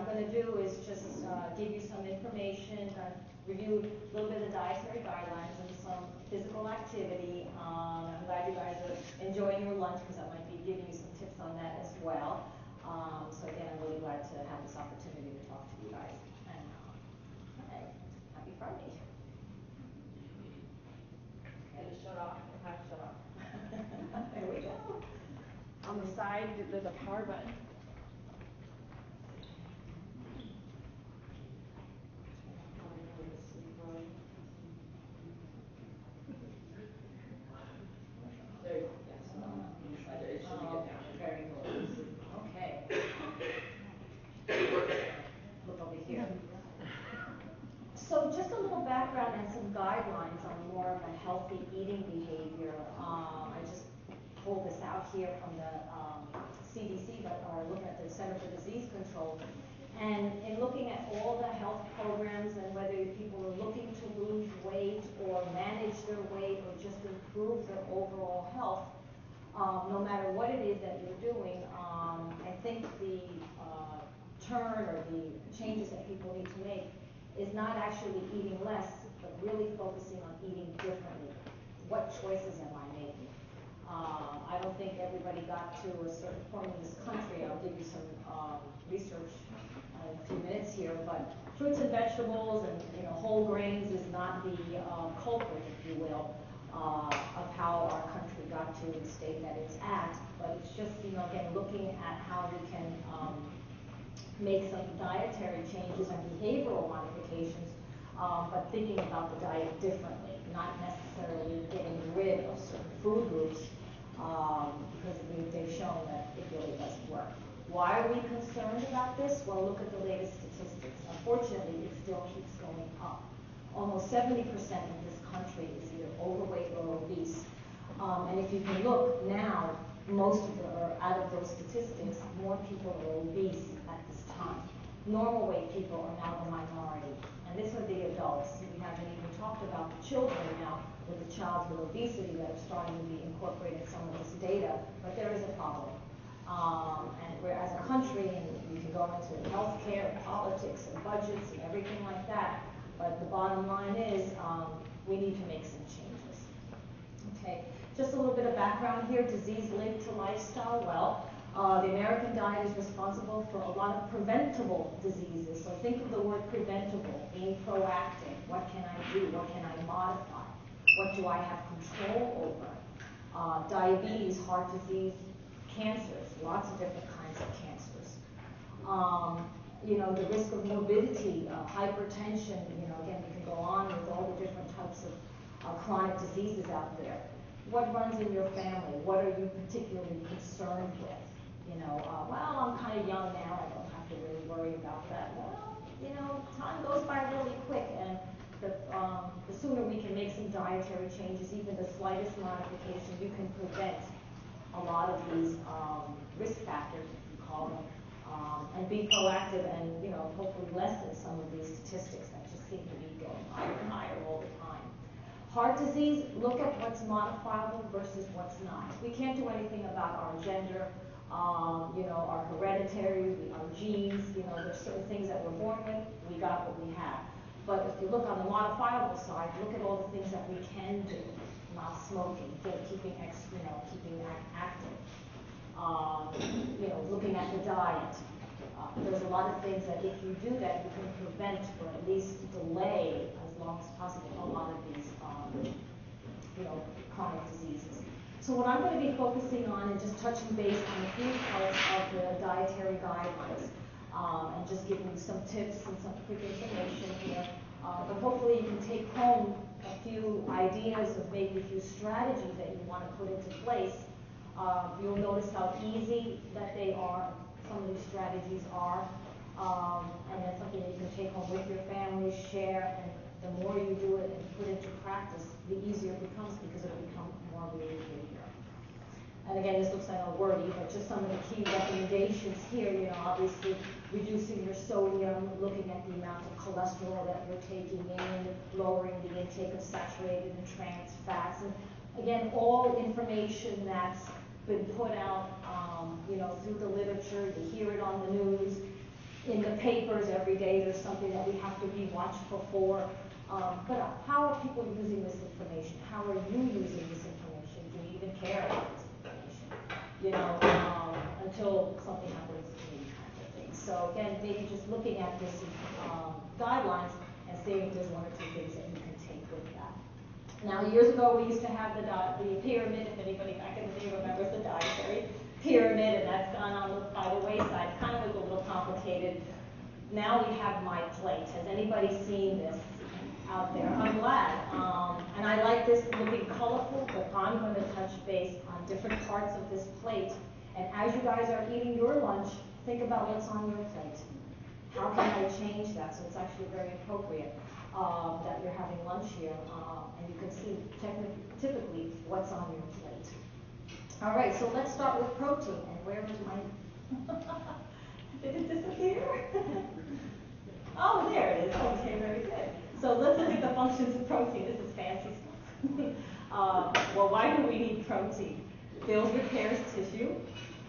I'm going to do is just give you some information, review a little bit of the dietary guidelines and some physical activity. I'm glad you guys are enjoying your lunch because I might be giving you some tips on that as well. So again, I'm really glad to have this opportunity to talk to you guys. And okay, happy Friday. Did it shut off? It has shut off. There we go. On the side, there's a power button. Very good. Okay. Look over here. So just a little background and some guidelines on more of a healthy eating behavior. I just pulled this out here from the CDC, but looking at the Center for Disease Control. And in looking at all the health programs and whether people are looking to lose weight or manage their weight or just improve their overall health, no matter what it is that you're doing, I think the turn or the changes that people need to make is not actually eating less, but really focusing on eating differently. What choices am I making? I don't think everybody got to a certain point in this country. I'll give you some research in a few minutes here, but fruits and vegetables and whole grains is not the culprit, if you will, of how our country got to the state that it's at. But it's just again looking at how we can make some dietary changes and behavioral modifications, but thinking about the diet differently, not necessarily getting rid of certain food groups, because they've shown that it really doesn't work. Why are we concerned about this? Well, look at the latest statistics. Unfortunately, it still keeps going up. Almost 70% of this country is either overweight or obese. And if you can look now, out of those statistics, more people are obese at this time. Normal weight people are now the minority. And this are the adults. We haven't even talked about the children now with the child with obesity that are starting to be incorporated in some of this data, but there is a problem. And we're as a country, and we can go into healthcare, and politics, and budgets, and everything like that. But the bottom line is we need to make some changes. Okay, just a little bit of background here. Disease linked to lifestyle. Well, the American diet is responsible for a lot of preventable diseases. So think of the word preventable, being proactive. What can I do? What can I modify? What do I have control over? Diabetes, heart disease, cancers, lots of different kinds of cancers. The risk of morbidity, hypertension, again, we can go on with all the different types of chronic diseases out there. What runs in your family? What are you particularly concerned with? Well, I'm kind of young now, I don't have to really worry about that. Well, time goes by really quick, and the sooner we can make some dietary changes, even the slightest modification, you can prevent a lot of these risk factors, if you call them, and be proactive and, hopefully lessen some of these statistics that just seem to be going higher and higher all the time. Heart disease, look at what's modifiable versus what's not. We can't do anything about our gender, our hereditary, our genes, there's certain things that we're born with, we got what we have. But if you look on the modifiable side, look at all the things that we can do. Not smoking, keeping active, looking at the diet. There's a lot of things that if you do that, you can prevent or at least delay as long as possible a lot of these, chronic diseases. So what I'm going to be focusing on is just touching base on a few parts of the dietary guidelines, and just giving you some tips and some quick information here. But hopefully you can take home a few ideas of maybe a few strategies that you want to put into place. You'll notice how easy that they are, some of these strategies are, and that's something you can take home with your family, share, and the more you do it and put into practice, the easier it becomes because it'll become more of a behavior. And again, this looks like a wordy, but just some of the key recommendations here, obviously reducing your sodium, looking at the amount of cholesterol that you're taking in, lowering the intake of saturated and trans fats. And again, all information that's been put out, through the literature, you hear it on the news. in the papers every day. There's something that we have to be watchful for. But how are people using this information? How are you using this information? Do you even care about this information? You know, until something happens to me, kind of thing. So again, maybe just looking at this guidelines and seeing if there's one or two things that you can take with that. Now, years ago, we used to have the pyramid. If anybody back in the day remembers the dietary pyramid, and that's gone on by the wayside. Kind of was a little complicated. Now we have my plate. Has anybody seen this out there? I'm glad. And I like this looking colorful, but I'm going to touch base on different parts of this plate. And as you guys are eating your lunch, think about what's on your plate. How can I change that? So it's actually very appropriate that you're having lunch here, and you can see typically what's on your plate. All right, so let's start with protein. And where is my... Did it disappear? Oh, there it is. Okay, very good. So let's look at the functions of protein. This is fancy stuff. Well, why do we need protein? Builds, repairs tissue,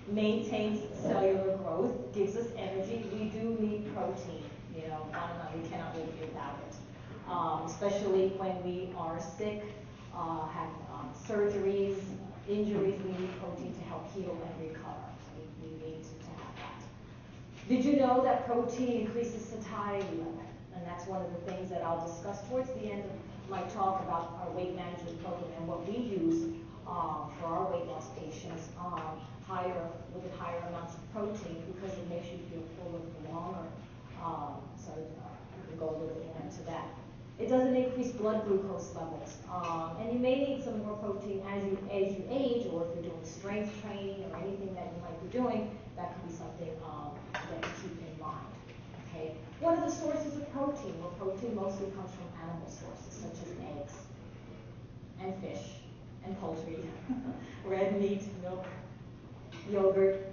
maintains cellular growth, gives us energy. We do need protein. You know, we cannot live without it. Especially when we are sick, have surgeries, injuries, we need protein to help heal and recover. So we need to have that. Did you know that protein increases satiety level? And that's one of the things that I'll discuss towards the end of my talk about our weight management program and what we use for our weight loss patients with higher amounts of protein because it makes you feel fuller for longer. So we can go a little bit more into that. It doesn't increase blood glucose levels. And you may need some more protein as you age, or if you're doing strength training or anything that you might be doing, that could be something that you keep in mind. Okay. What are the sources of protein? Well, protein mostly comes from animal sources, such as eggs and fish and poultry, red meat, milk, yogurt,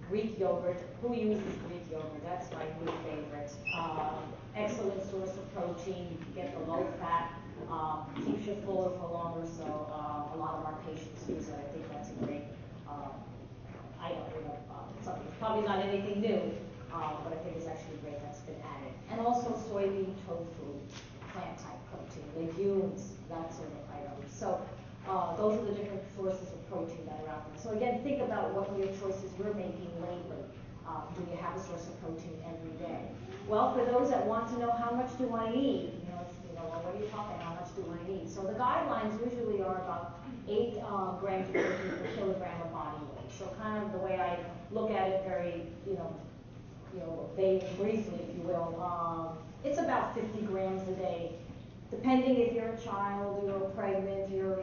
Greek yogurt. Who uses Greek yogurt? That's my new favorite. Excellent source of protein. You can get the low fat, keeps you fuller for longer. So a lot of our patients use it. I think that's a great item. Something probably not anything new, but I think it's actually great that's been added. And also soybean, tofu, plant type protein, legumes, that sort of item. So those are the different sources of protein that are out there. So again, think about what your choices you're making lately. Do you have a source of protein every day? Well, for those that want to know how much do I need, well, what are you talking? How much do I need? So the guidelines usually are about 8 grams of protein per kilogram of body weight. So kind of the way I look at it, very briefly, if you will. It's about 50 grams a day. Depending if you're a child, you're pregnant, you're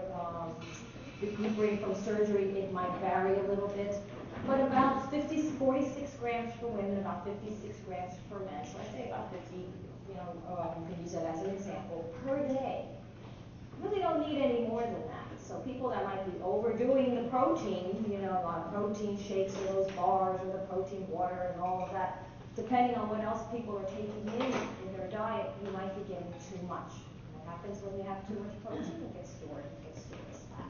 recuperating from surgery, it might vary a little bit. But about 46 grams for women, about 56 grams for men. So I say about 50, you can use that as an example, per day. You really don't need any more than that. So people that might be overdoing the protein, a lot of protein shakes or those bars or the protein water and all of that, depending on what else people are taking in their diet, you might be getting too much. What happens when you have too much protein? It gets stored as fat.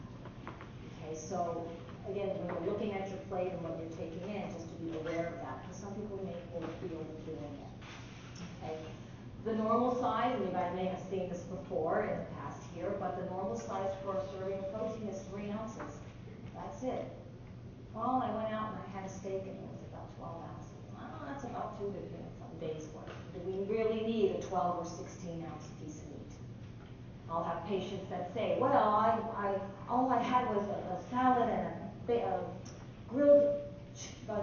Okay, so again, when you're looking at your plate and what you're taking in, just to be aware of that, because some people may be overdoing it. Okay, the normal size, and you guys may have seen this before in the past here, but the normal size for a serving of protein is 3 ounces. That's it. Well, I went out and I had a steak and it was about 12 ounces. Well, that's about 2 to some days worth. Do we really need a 12 or 16 ounce piece of meat? I'll have patients that say, well, all I had was a salad and a grilled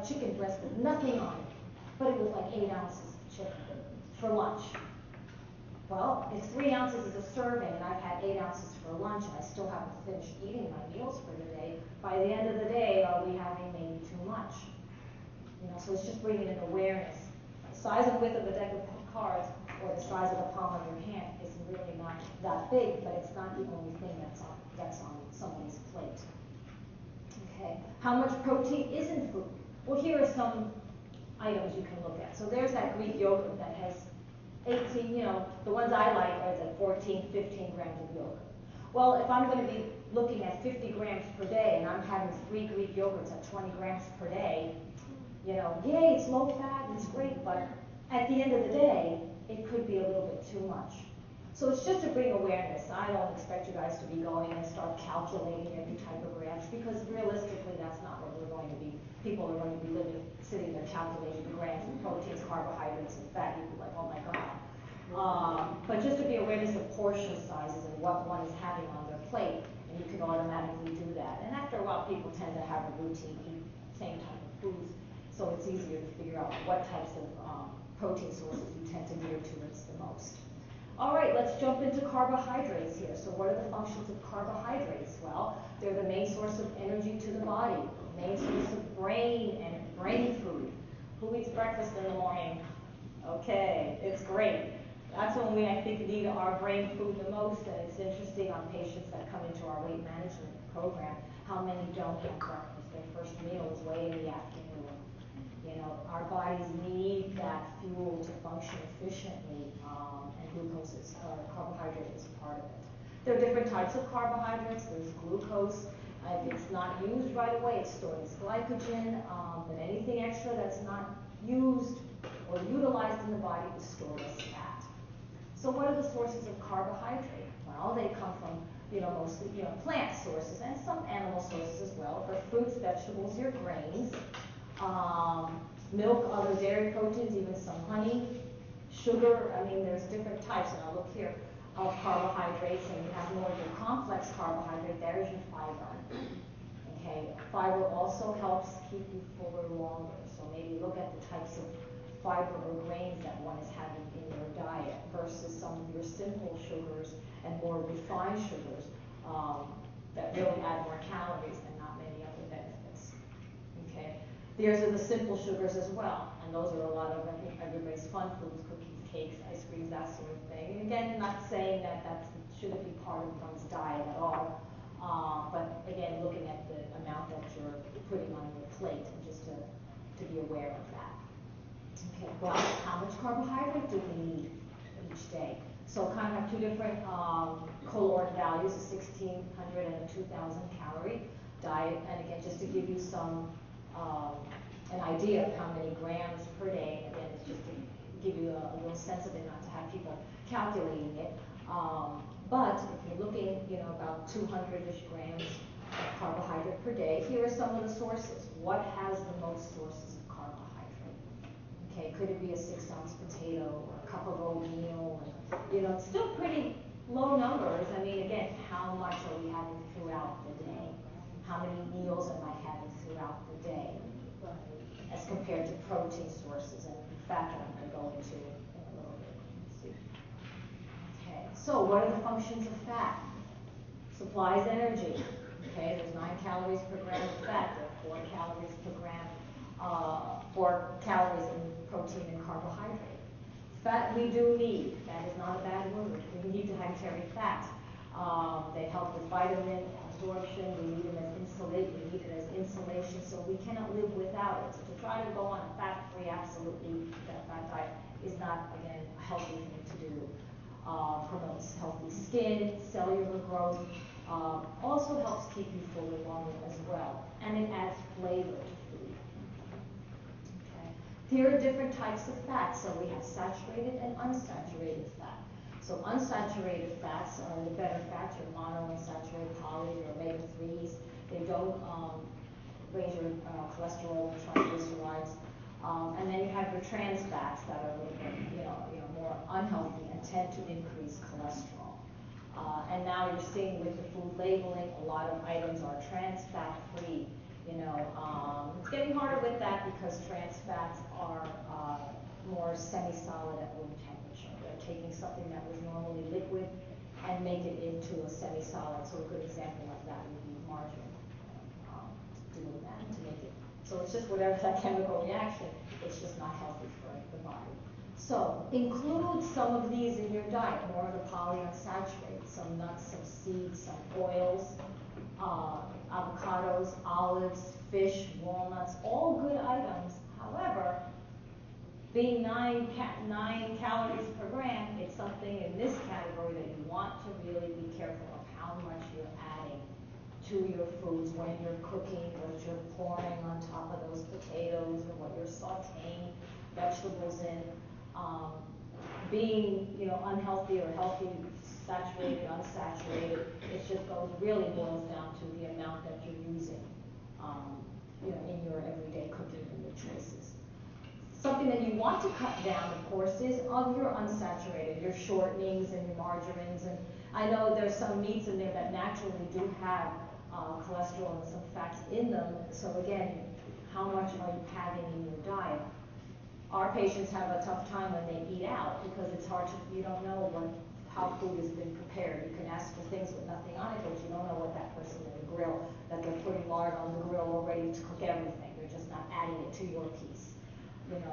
chicken breast with nothing on it, but it was like 8 ounces of chicken for lunch. Well, if 3 ounces is a serving and I've had 8 ounces for lunch and I still haven't finished eating my meals for the day, by the end of the day, are we having maybe too much? So it's just bringing in awareness. The size and width of a deck of cards or the size of the palm of your hand is really not that big, but it's not the only thing that's on somebody's plate. Okay, how much protein is in food? Well, here are some items you can look at. So there's that Greek yogurt that has 18, the ones I like are the 14, 15 grams of yogurt. Well, if I'm going to be looking at 50 grams per day and I'm having 3 Greek yogurts at 20 grams per day, You know, yay, it's low fat, it's great, but at the end of the day, it could be a little bit too much. So it's just to bring awareness. I don't expect you guys to be going and start calculating every type of grams, because realistically, that's not what we're going to be. People are going to be sitting there calculating the grams of proteins, carbohydrates, and fat. You'd be like, oh my God. But just to be awareness of portion sizes and what one is having on their plate, and you can automatically do that. And after a while, people tend to have a routine, eat same type of foods, so it's easier to figure out what types of protein sources you tend to gear towards the most. All right, let's jump into carbohydrates here. So what are the functions of carbohydrates? Well, they're the main source of energy to the body, main source of brain and brain food. Who eats breakfast in the morning? Okay, it's great. That's when we, I think, need our brain food the most, and it's interesting on patients that come into our weight management program, how many don't have breakfast. Their first meal is way in the afternoon. You know, our bodies need that fuel to function efficiently, and glucose is, carbohydrate is part of it. There are different types of carbohydrates. There's glucose. If it's not used right away, it's stored as glycogen, but anything extra that's not used or utilized in the body is stored as fat. So what are the sources of carbohydrate? Well, they come from, mostly, plant sources and some animal sources as well, but fruits, vegetables, your grains, milk, other dairy proteins, even some honey, sugar. I mean, there's different types, and I'll look here, of carbohydrates, and you have more of your complex carbohydrate. There's your fiber. Okay, fiber also helps keep you fuller longer. So maybe look at the types of fiber or grains that one is having in their diet versus some of your simple sugars and more refined sugars that really add more calories and not many other benefits. Okay, these are the simple sugars as well, and those are a lot of, I think, everybody's fun foods, cookies, cakes, ice creams, that sort of thing. And again, not saying that that shouldn't be part of one's diet at all, but again, looking at the amount that you're putting on your plate, and just to be aware of that. Okay, well, how much carbohydrate do we need each day? So kind of have two different caloric values, a 1,600 and a 2,000 calorie diet. And again, just to give you some, an idea of how many grams per day, again, it's just to give you a little sense of it, not to have people calculating it. But if you're looking, about 200-ish grams of carbohydrate per day, here are some of the sources. What has the most sources of carbohydrate? Okay, could it be a 6-ounce potato or a cup of oatmeal? It's still pretty low numbers. I mean, again, how much are we having throughout the day? How many meals am I having throughout the day as compared to protein sources and fat that I'm going to go into in a little bit? Let's see. Okay, so what are the functions of fat? Supplies energy. Okay, there's 9 calories per gram of fat. There are 4 calories per gram, 4 calories in protein and carbohydrate. Fat we do need. That is not a bad word. We need dietary fat. They help with vitamin absorption. We need them as insulation, so we cannot live without it. So to try to go on a fat-free, absolutely fat diet is not, again, a healthy thing to do. Promotes healthy skin, cellular growth, also helps keep you fuller longer as well, and it adds flavor to food. Okay. Here are different types of fats. So we have saturated and unsaturated fat. So unsaturated fats are the better fats, your monounsaturated poly, your omega-3s. They don't raise your cholesterol and triglycerides. And then you have your trans fats that are a little bit, more unhealthy and tend to increase cholesterol. And now you're seeing with the food labeling, a lot of items are trans fat free. It's getting harder with that because trans fats are more semi-solid at room temperature. They're taking something that was normally liquid and make it into a semi-solid. So a good example of that would be margarine, doing that to make it. So it's just whatever that chemical reaction, it's just not healthy for the body. So include some of these in your diet, more of the polyunsaturated, some nuts, some seeds, some oils, avocados, olives, fish, walnuts, all good items. However, being 9 calories per gram, it's something in this category that you want to really be careful of how much you're adding to to your foods when you're cooking, what you're pouring on top of those potatoes, or what you're sauteing vegetables in. Being, unhealthy or healthy, saturated, unsaturated, it just really boils down to the amount that you're using, in your everyday cooking and your choices. Something that you want to cut down, of course, is on your unsaturated, your shortenings and your margarines. And I know there's some meats in there that naturally do have cholesterol and some fats in them. So again, how much are you having in your diet? Our patients have a tough time when they eat out because it's hard to, you don't know how food has been prepared. You can ask for things with nothing on it, but you don't know what that person in the grill, that they're putting lard on the grill already to cook everything. They're just not adding it to your piece.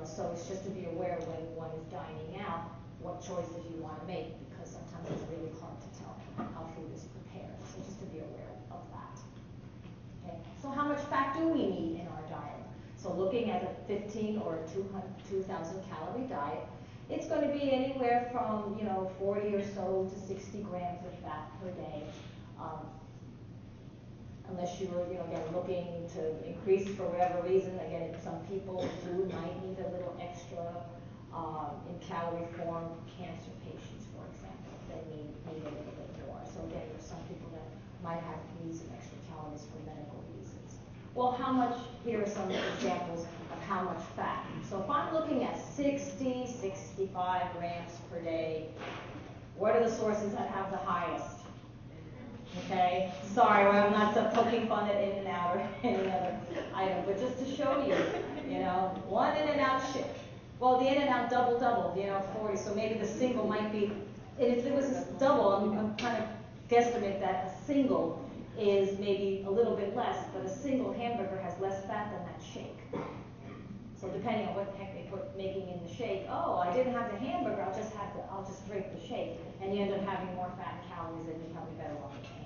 So it's just to be aware when one is dining out, what choices you want to make, because sometimes it's really hard to tell how food is prepared. So just to be aware of that. Okay. So how much fat do we need in our diet? So looking at a 15 or 2,000 calorie diet, it's going to be anywhere from 40 or so to 60 grams of fat per day. Unless you're again looking to increase for whatever reason. Again, some people might need a little extra in calorie form. Cancer patients, for example, they need a little bit more. So again, there's some people that might need some extra calories for medical reasons. Well, how much? Here are some examples of how much fat. So if I'm looking at 60, 65 grams per day, what are the sources that have the highest? Okay, sorry, I'm not poking fun at In-N-Out or any other item, but just to show you, one In-N-Out ship. Well, the In-N-Out double, 40, so maybe the single might be, and if it was a double, I'm trying to guesstimate that a single is maybe a little bit less, but a single hamburger has less fat than that shake. So depending on what the heck they put making in the shake, I didn't have the hamburger, I'll just drink the shake, and you end up having more fat and calories, and you're probably better off with the hamburger.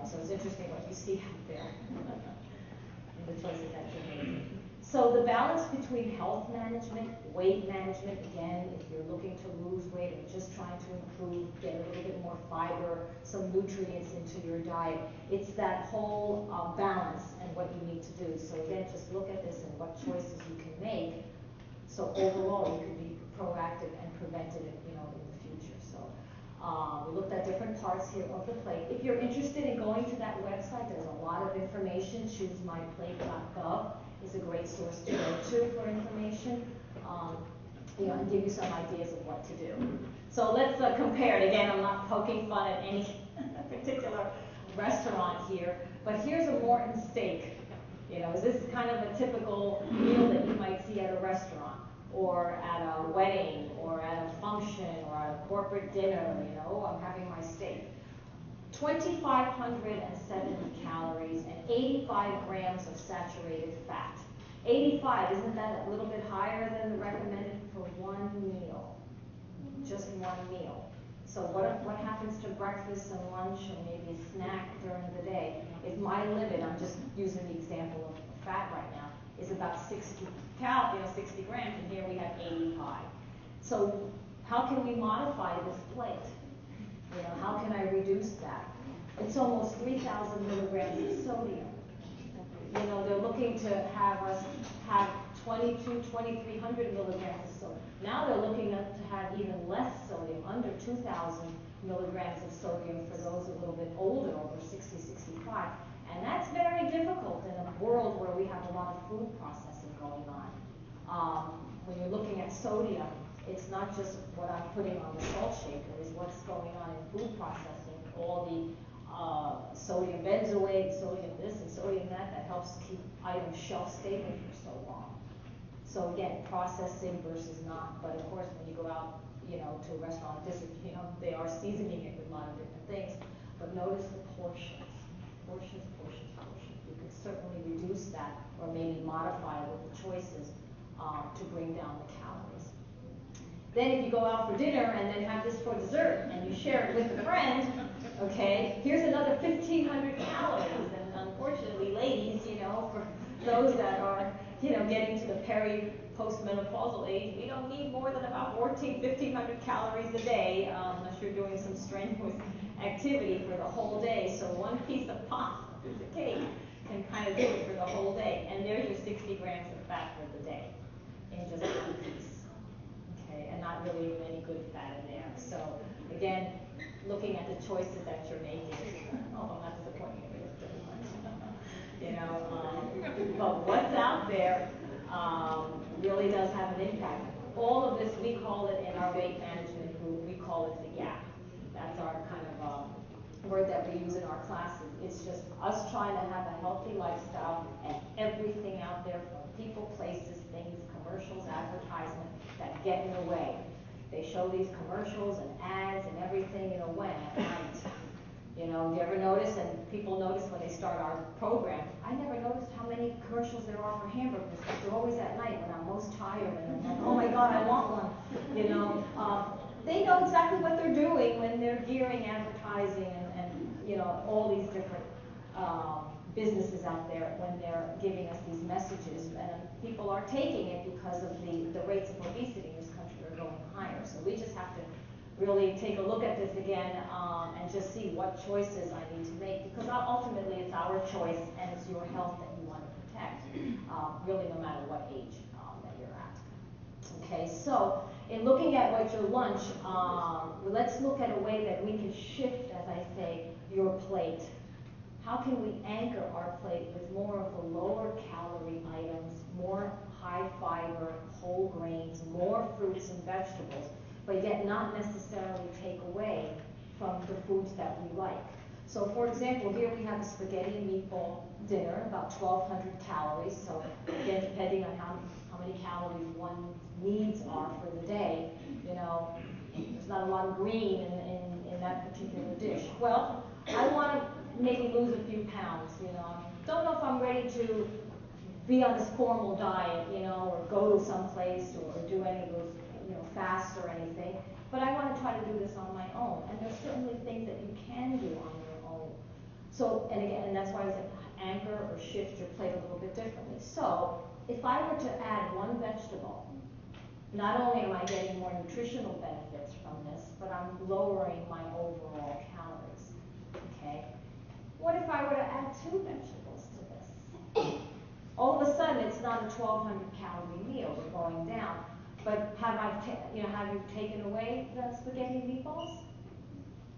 So it's interesting what you see out there in the choices that you're making. So the balance between health management, weight management, again, if you're looking to lose weight or just trying to improve, get a little bit more fiber, some nutrients into your diet, it's that whole balance and what you need to do. So again, just look at this and what choices you can make. So overall, you can be proactive and preventative, in the future. So we looked at different parts here of the plate. If you're interested in going to that website, there's a lot of information. ChooseMyPlate.gov is a great source to go to for information, and give you some ideas of what to do. So let's compare it. Again, I'm not poking fun at any particular restaurant here, but here's a Morton steak. Is this kind of a typical meal that you might see at a restaurant, or at a wedding, or at a function, or at a corporate dinner? I'm having my steak. 2,570 calories and 85 grams of saturated fat. 85, isn't that a little bit higher than the recommended for one meal? Just one meal. So what happens to breakfast and lunch and maybe a snack during the day? If my limit, I'm just using the example of fat right now, is about 60 grams, and here we have 85. So how can we modify this plate? How can I reduce that? It's almost 3,000 milligrams of sodium. They're looking to have us have 2,300 milligrams of sodium. Now they're looking to have even less sodium, under 2,000 milligrams of sodium for those a little bit older, over 60, 65. And that's very difficult in a world where we have a lot of food processing going on. When you're looking at sodium, it's not just what I'm putting on the salt shaker, it's what's going on in food processing, all the sodium benzoate, sodium this and sodium that helps keep items shelf stable for so long. So again, processing versus not, but of course when you go out, to a restaurant, they are seasoning it with a lot of different things, but notice the portions. You could certainly reduce that or maybe modify with the choices to bring down the calories. Then if you go out for dinner and then have this for dessert and you share it with a friend, okay, here's another 1,500 calories. And unfortunately, ladies, for those that are, getting to the postmenopausal age, we don't need more than about 1,500 calories a day, unless you're doing some strenuous activity for the whole day. So one piece of pie, piece of cake, can kind of do it for the whole day. And there's your 60 grams of fat for the day in just one piece. Okay, and not really even any good fat in there. So again, looking at the choices that you're making. Oh, I'm not disappointing you with this much. You know, but what's out there really does have an impact. All of this, we call it in our weight management group, we call it the gap. That's our kind of word that we use in our classes. It's just us trying to have a healthy lifestyle, and everything out there from people, places, things, commercials, advertisements that get in the way. They show these commercials and ads and everything, you know, when? At night. You know, do you ever notice, and people notice when they start our program, I never noticed how many commercials there are for hamburgers. They're always at night when I'm most tired, and I'm like, oh my God, I want one. You know, they know exactly what they're doing when they're gearing advertising and you know, all these different businesses out there when they're giving us these messages. And people are taking it because of the rates of obesity in this country are going higher. So we just have to really take a look at this again and just see what choices I need to make, because ultimately it's our choice and it's your health that you want to protect, really no matter what age that you're at. Okay, so in looking at what your lunch, let's look at a way that we can shift, as I say, your plate. How can we anchor our plate with more of the lower calorie items, more high fiber, whole grains, more fruits and vegetables, but yet not necessarily take away from the foods that we like. So for example, here we have a spaghetti and meatball dinner, about 1,200 calories. So again, depending on how many calories one's needs are for the day, you know, there's not a lot of green in that particular dish. Well, I want to maybe lose a few pounds, you know. Don't know if I'm ready to be on this formal diet, you know, or go to some place or do any of those, you know, fast or anything. But I want to try to do this on my own. And there's certainly things that you can do on your own. So, and again, and that's why I said anchor or shift your plate a little bit differently. So, if I were to add one vegetable, not only am I getting more nutritional benefits from this, but I'm lowering my overall calories. Okay? What if I were to add 2 vegetables to this? All of a sudden, it's not a 1,200 calorie meal. We're going down. But have you taken away the spaghetti and meatballs?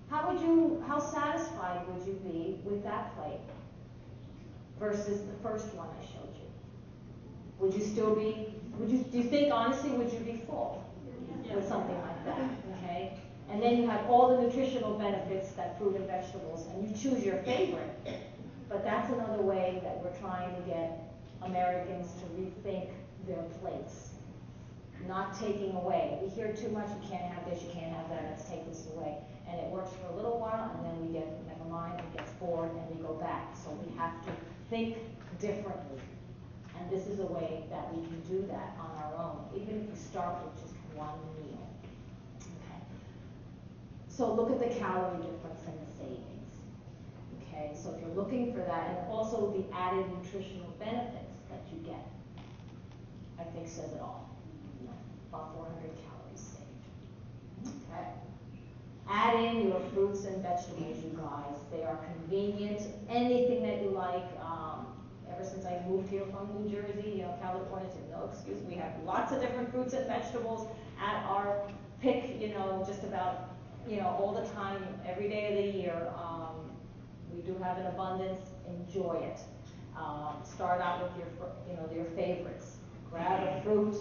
How satisfied would you be with that plate versus the first one I showed you? Would you still be, do you think honestly, would you be full with something like that, okay? And then you have all the nutritional benefits that fruit and vegetables, and you choose your favorite. But that's another way that we're trying to get Americans to rethink their plates. Not taking away. We hear too much, you can't have this, you can't have that, let's take this away. And it works for a little while, and then we get, never mind, it gets bored, and we go back. So we have to think differently. And this is a way that we can do that on our own, even if you start with just one meal. Okay. So look at the calorie difference and the savings. Okay, so if you're looking for that, and also the added nutritional benefits that you get, I think says it all. About 400 calories saved. Okay. Add in your fruits and vegetables, you guys. They are convenient. Anything that you like. Ever since I moved here from New Jersey, you know, California, no excuse. We have lots of different fruits and vegetables at our pick. You know, just about, you know, all the time, every day of the year. We do have an abundance. Enjoy it. Start out with your favorites. Grab a fruit.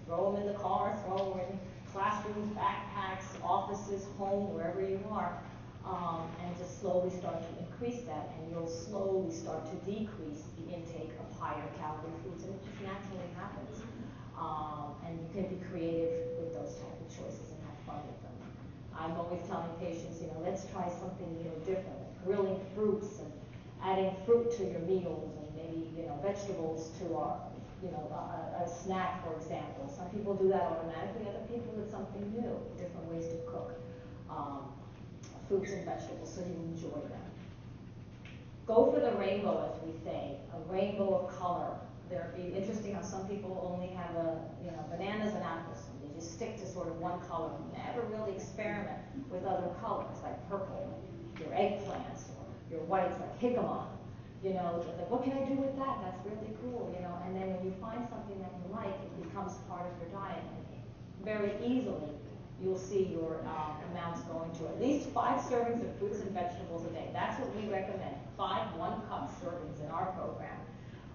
Throw them in the car, throw them in classrooms, backpacks, offices, home, wherever you are, and just slowly start to increase that, and you'll slowly start to decrease the intake of higher calorie foods, and it just naturally happens. And you can be creative with those type of choices and have fun with them. I'm always telling patients, you know, let's try something, you know, different, like grilling fruits and adding fruit to your meals, and maybe, you know, vegetables to our, you know, a snack, for example. Some people do that automatically. Other people, it's something new, different ways to cook fruits and vegetables so you enjoy them. Go for the rainbow, as we say, a rainbow of color. It'd be interesting how some people only have bananas and apples. And they just stick to sort of one color. Never really experiment with other colors, like purple. your eggplants or your whites like jicama. You know, like, what can I do with that? That's really cool, you know. And then when you find something that you like, it becomes part of your diet. And very easily, you'll see your amounts going to at least 5 servings of fruits and vegetables a day. That's what we recommend, 5 1-cup servings in our program.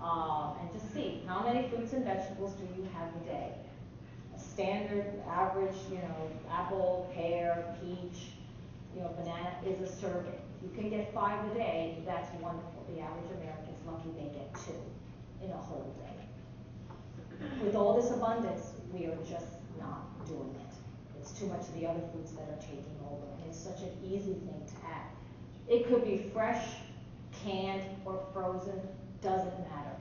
And just see, how many fruits and vegetables do you have a day? A standard, average, you know, apple, pear, peach, you know, banana is a serving. If you can get 5 a day, that's wonderful. The average American's lucky they get 2 in a whole day. With all this abundance, we are just not doing it. It's too much of the other foods that are taking over, and it's such an easy thing to add. It could be fresh, canned, or frozen, doesn't matter.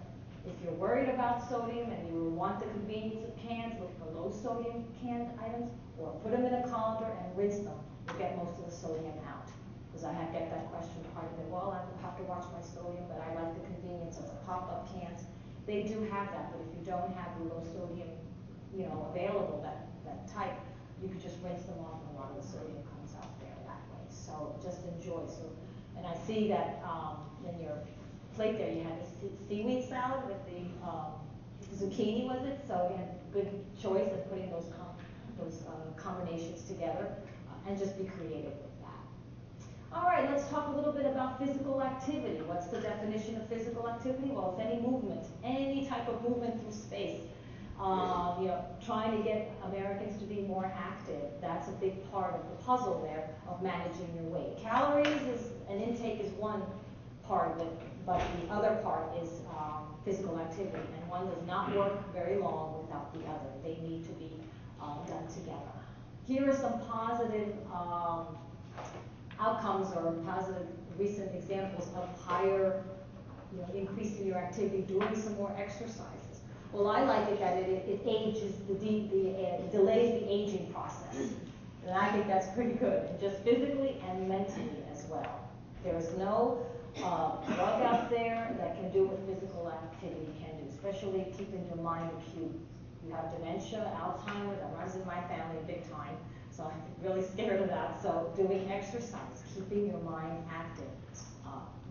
If you're worried about sodium and you want the convenience of cans, look for low sodium canned items, or put them in a colander and rinse them. You'll get most of the sodium out. Because I get that question quite a bit. Well, I have to watch my sodium, but I like the convenience of the pop-up cans. They do have that, but if you don't have the low sodium, you know, available, that type, you could just rinse them off and a lot of the sodium comes out there that way. So just enjoy. So, and I see that in your plate there you had the seaweed salad with the zucchini, was it? So you had good choice of putting those combinations together and just be creative with that. All right, let's talk a little bit about physical activity. What's the definition of physical activity? Well, it's any movement, any type of movement through space. You know, trying to get Americans to be more active. That's a big part of the puzzle there of managing your weight. Calories and intake is one part of it, but the other part is physical activity, and one does not work very long without the other. They need to be done together. Here are some positive outcomes or positive recent examples of higher, you know, increasing your activity, doing some more exercises. Well, I like it that it ages, delays the aging process. And I think that's pretty good, just physically and mentally as well. There's no drug out there that can do what physical activity can do, especially keeping your mind acute. You have dementia, Alzheimer's, that runs in my family big time, so I'm really scared of that. So doing exercise, keeping your mind active.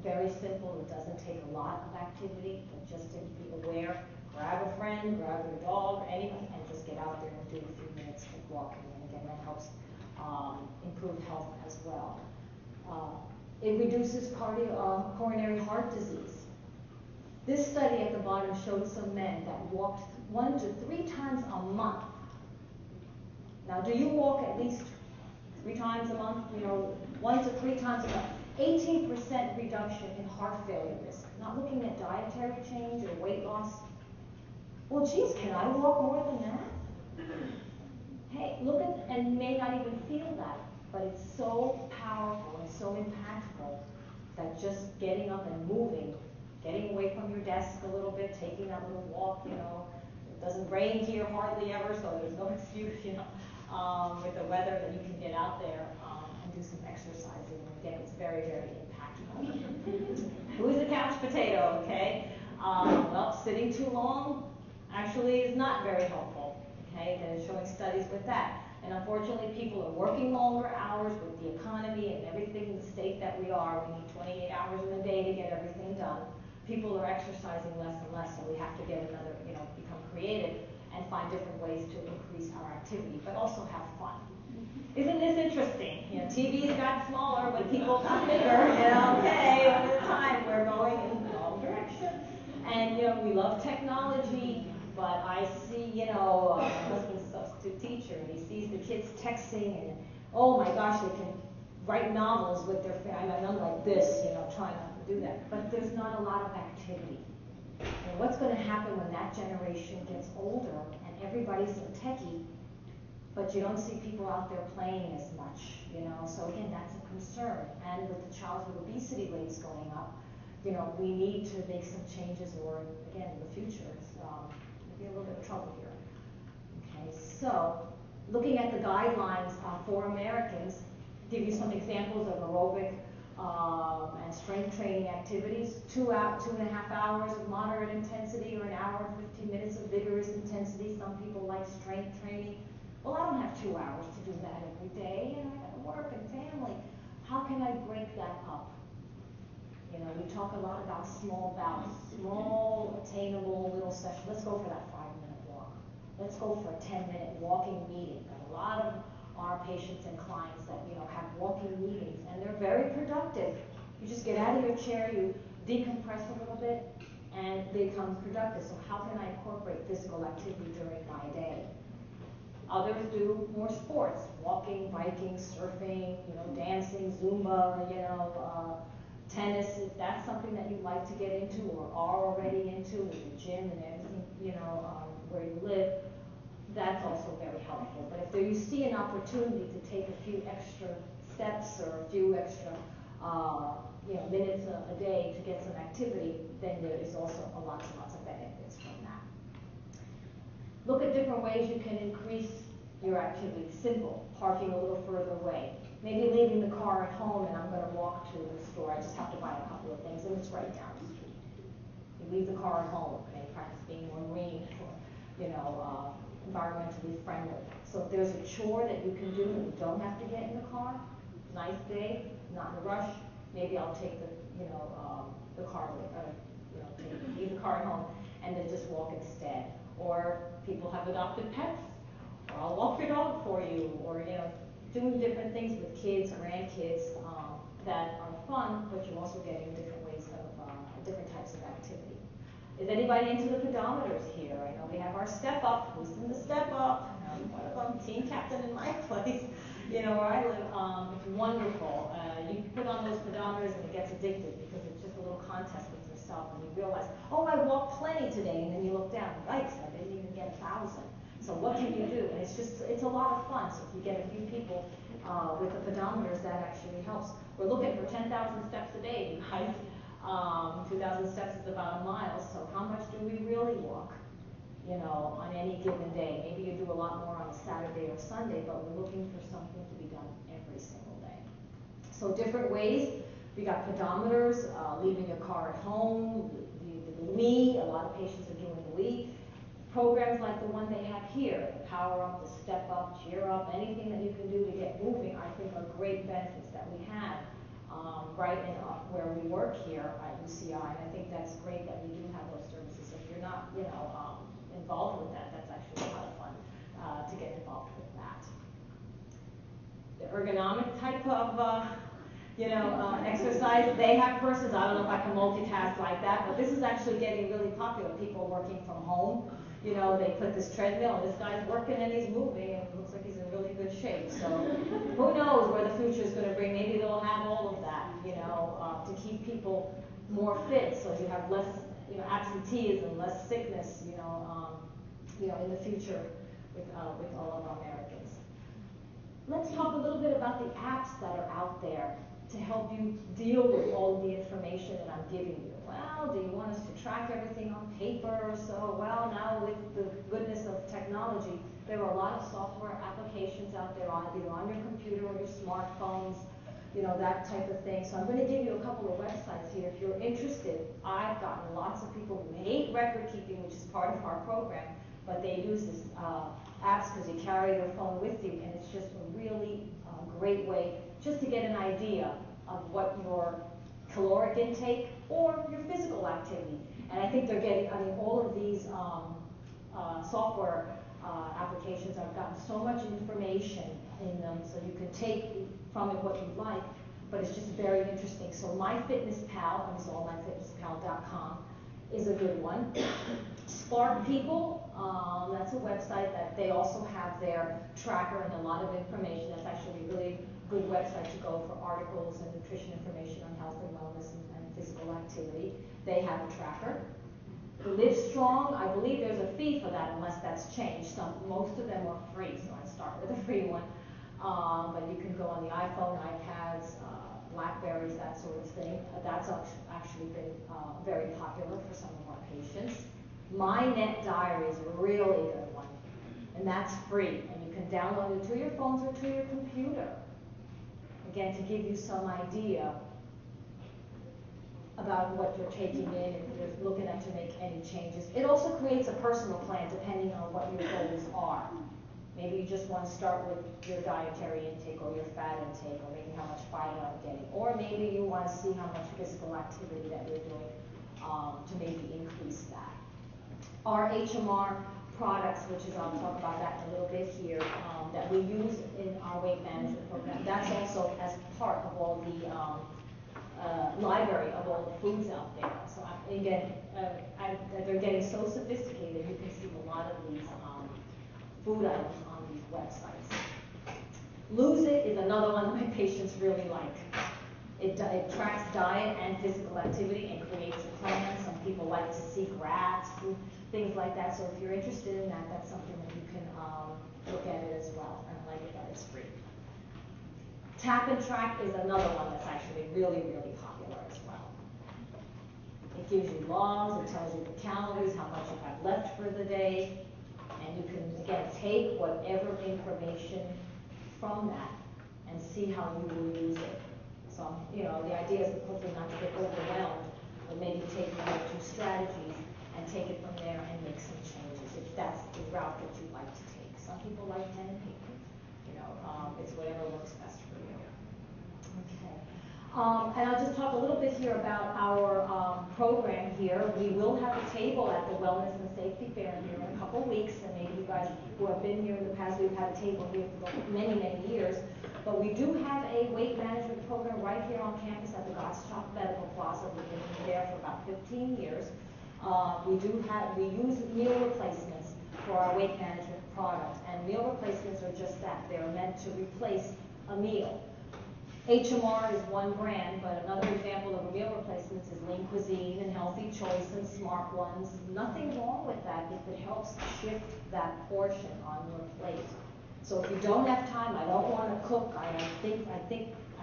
Very simple, it doesn't take a lot of activity, but just to be aware. Grab a friend, grab your dog, anything, and just get out there and do a few minutes of walking. And again, that helps improve health as well. It reduces coronary heart disease. This study at the bottom showed some men that walked 1 to 3 times a month. Now, do you walk at least 3 times a month? You know, 1 to 3 times a month. 18% reduction in heart failure risk. Not looking at dietary change or weight loss. Well, geez, can I walk more than that? Hey, look at, and may not even feel that, but it's so powerful and so impactful that just getting up and moving, getting away from your desk a little bit, taking that little walk, you know. It doesn't rain here hardly ever, so there's no excuse, you know, with the weather that you can get out there and do some exercising. And again, it's very, very impactful. Who's a couch potato, okay? Well, sitting too long actually is not very helpful, okay? They're showing studies with that. And unfortunately, people are working longer hours with the economy and everything in the state that we are. We need 28 hours in a day to get everything done. People are exercising less and less, so we have to get another, you know, become creative and find different ways to increase our activity, but also have fun. Isn't this interesting? You know, TV's got smaller, but people got bigger. You know, okay, over time we're going in the wrong direction. And, you know, we love technology. But I see, you know, my husband's a substitute teacher, and he sees the kids texting, and oh my gosh, they can write novels with their family. And I'm like this, you know, trying not to do that. But there's not a lot of activity. And what's going to happen when that generation gets older and everybody's so techie, but you don't see people out there playing as much, you know? So again, that's a concern. And with the childhood obesity rates going up, you know, we need to make some changes, or again, in the future, be a little bit of trouble here. Okay, so looking at the guidelines for Americans, give you some examples of aerobic and strength training activities. 2.5 hours of moderate intensity, or an hour and 15 minutes of vigorous intensity. Some people like strength training. Well, I don't have 2 hours to do that every day, and I got work and family. how can I break that up? You know, we talk a lot about small bouts, small, attainable little sessions. Let's go for that 5-minute walk. Let's go for a 10-minute walking meeting. Got a lot of our patients and clients that, you know, have walking meetings, and they're very productive. You just get out of your chair, you decompress a little bit, and they become productive. So how can I incorporate physical activity during my day? Others do more sports, walking, biking, surfing, you know, dancing, Zumba, you know, tennis. If that's something that you'd like to get into or are already into with the gym and everything, you know, where you live, that's also very helpful. But if there you see an opportunity to take a few extra steps or a few extra you know, minutes a day to get some activity, then there is also lots and lots of benefits from that. Look at different ways you can increase your activity. Simple, parking a little further away. Maybe leaving the car at home and I'm going to walk to the store. I just have to buy a couple of things and it's right down the street. You leave the car at home and practice being more green or, you know, environmentally friendly. So if there's a chore that you can do and you don't have to get in the car, nice day, not in a rush, maybe I'll take the, you know, the car with, you know, leave the car at home and then just walk instead. Or people have adopted pets, or I'll walk your dog for you, or, you know, doing different things with kids, grandkids, that are fun, but you're also getting different ways of, different types of activity. Is anybody into the pedometers here? I know we have our step up. Who's in the step up? One of them, team captain in my place. You know, where I live, it's wonderful. You put on those pedometers and it gets addictive because it's just a little contest with yourself and you realize, oh, I walked plenty today, and then you look down, yikes, I didn't even get 1,000. So what can you do? And it's a lot of fun. So if you get a few people with the pedometers, that actually helps. We're looking for 10,000 steps a day, you guys. 2,000 steps is about a mile. So how much do we really walk? You know, on any given day. Maybe you do a lot more on a Saturday or Sunday, but we're looking for something to be done every single day. So different ways. We got pedometers, leaving your car at home, the Wii. A lot of patients are doing the Wii. Programs like the one they have here, the Power Up, the Step Up, Cheer Up, anything that you can do to get moving, I think are great benefits that we have right in where we work here at UCI. And I think that's great that we do have those services. If you're not, you know, involved with that, that's actually a lot of fun to get involved with that. The ergonomic type of you know, exercise, they have persons. I don't know if I can multitask like that, but this is actually getting really popular. People working from home, you know, they put this treadmill, and this guy's working and he's moving, and it looks like he's in really good shape. So who knows where the future is going to bring? Maybe they'll have all of that, you know, to keep people more fit, so you have less, you know, absenteeism, less sickness, you know, in the future with all of our Americans. Let's talk a little bit about the apps that are out there to help you deal with all of the information that I'm giving you. Well, do you want us to track everything on paper or so? Well, now with the goodness of technology, there are a lot of software applications out there on either on your computer or your smartphones, you know, that type of thing. So I'm going to give you a couple of websites here. If you're interested, I've gotten lots of people who hate record keeping, which is part of our program, but they use this apps because you carry their phone with you, and it's just a really great way just to get an idea of what your caloric intake or your physical activity. And I think they're getting, I mean, all of these software applications have gotten so much information in them, so you can take from it what you like, but it's just very interesting. So MyFitnessPal, and it's all myfitnesspal.com, is a good one. Spark People, that's a website that they also have their tracker and a lot of information. That's actually a really good website to go for articles and nutrition information on health and wellness and physical activity. They have a tracker. Live Strong, I believe there's a fee for that unless that's changed. Most of them are free, so I'd start with a free one. But you can go on the iPhone, iPads, Blackberries, that sort of thing. That's actually been very popular for some of our patients. My Net Diary is a really good one, and that's free, and you can download it to your phones or to your computer. Again, to give you some idea about what you're taking in, if you're looking to make any changes. It also creates a personal plan depending on what your goals are. Maybe you just want to start with your dietary intake or your fat intake, or maybe how much fiber I'm getting. Or maybe you want to see how much physical activity that you're doing to maybe increase that. Our HMR products, which is, I'll talk about that in a little bit here, that we use in our weight management program, that's also as part of all the library of all the foods out there. So again, they're getting so sophisticated, you can see a lot of these food items on these websites. Lose It is another one that my patients really like. It tracks diet and physical activity and creates a plan. Some people like to see graphs and things like that. So if you're interested in that, that's something that you can look at it as well. And I like it that it's free. Tap and Track is another one that's actually really, really popular as well. It gives you logs, it tells you the calories, how much you have left for the day, and you can, again, take whatever information from that and see how you will use it. So, you know, the idea is hopefully not to get overwhelmed, but maybe take one or two strategies and take it from there and make some changes if that's the route that you'd like to take. Some people like pen and paper. You know, it's whatever works best for you. Okay. And I'll just talk a little bit here about our program here. We will have a table at the Wellness and Safety Fair here in a couple weeks, and maybe you guys who have been here in the past, we've had a table here for many, many years. But we do have a weight management program right here on campus at the Gottschalk Medical Plaza. We've been there for about 15 years. We use meal replacements for our weight management product, and meal replacements are just that. They're meant to replace a meal. HMR is one brand, but another example of a meal replacement is Lean Cuisine and Healthy Choice and Smart Ones. Nothing wrong with that if it helps shift that portion on your plate. So if you don't have time, I don't want to cook, I think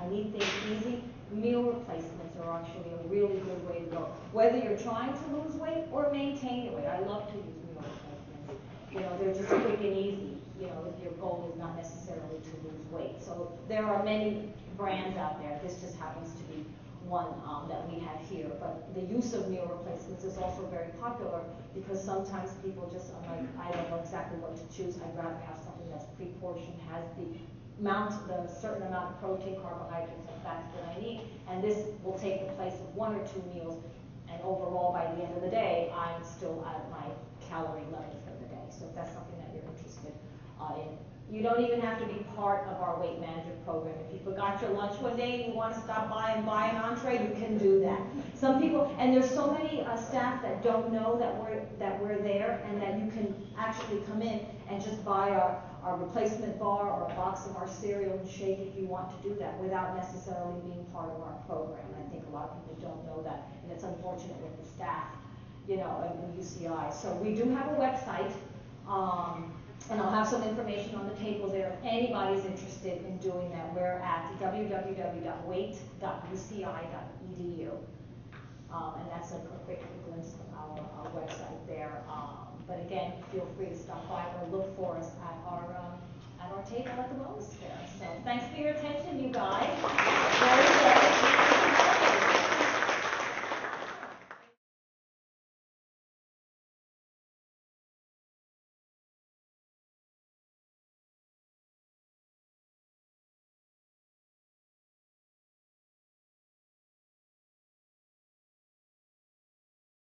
I need things easy, meal replacements are actually a really good way to go. Whether you're trying to lose weight or maintain your weight, I love to use meal replacements. You know, they're just quick and easy, you know, if your goal is not necessarily to lose weight. So there are many brands out there. This just happens to be one that we have here. But the use of meal replacements is also very popular because sometimes people just are like, I don't know exactly what to choose. I'd rather have something that's pre-portioned, has the certain amount of protein, carbohydrates, and fats that I need, and this will take the place of one or two meals. And overall, by the end of the day, I'm still at my calorie level for the day. So if that's something that you're interested in. You don't even have to be part of our weight management program. If you forgot your lunch one day and you want to stop by and buy an entree, you can do that. Some people, and there's so many staff that don't know that we're there, and that you can actually come in and just buy our replacement bar or a box of our cereal and shake if you want to do that without necessarily being part of our program. I think a lot of people don't know that, and it's unfortunate with the staff, you know, in UCI. So we do have a website. And I'll have some information on the table there if anybody's interested in doing that. We're at www.weight.uci.edu. And that's a quick glimpse of our website there. But again, feel free to stop by or look for us at our table at the Wellness Fair. So thanks for your attention.